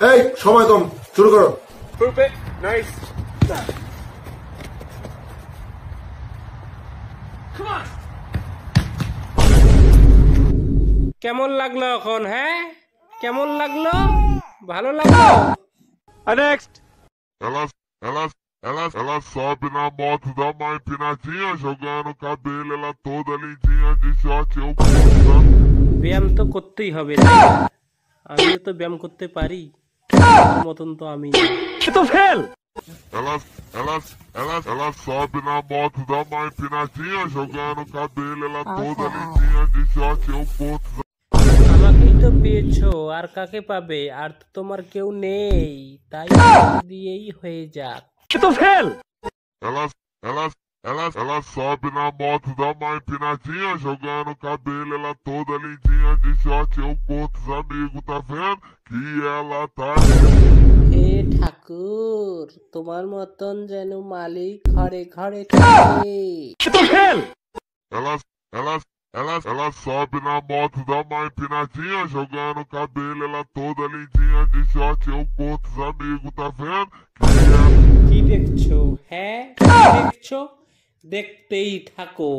এই সময় কম, শুরু করো। Perfect. Nice. Come on. কেমন লাগলো এখন? হ্যাঁ, কেমন লাগলো? ভালো লাগলো? Next. Ela sobe na moto da mãe Pinadinha, jogando cabelo, ela toda lindinha de short, eu curto. ব্যায়াম তো করতেই হবে, তাই না? আমিও তো ব্যায়াম করতে পারি, তোর মতন তো আমি না। Tu fail. Ela sobe na moto da mãe Pinadinha, jogando cabelo, ela toda lindinha de short, eu curto. আমাকেই তো পেয়েছো, আর কাকে পাবে? আর তো তোমার কেউ নেই, তাই দিয়েই হয়ে যাক। Tu fail. Ela sobe na moto da mãe Pinadinha, jogando cabelo, ela toda lindinha de short, eu curto os amigos, tá vendo? Que ela tá. হে ঠাকুর, তোমার মতন যেন মালিক ঘরে ঘরে থাকে। Tu fail. Ela sobe na moto da mãe Pinadinha, jogando cabelo, ela toda lindinha de short, eu curto os amigos, tá vendo? Que ela. কি দেখছো? হ্যাঁ, কি দেখছো? দেখতেই থাকো।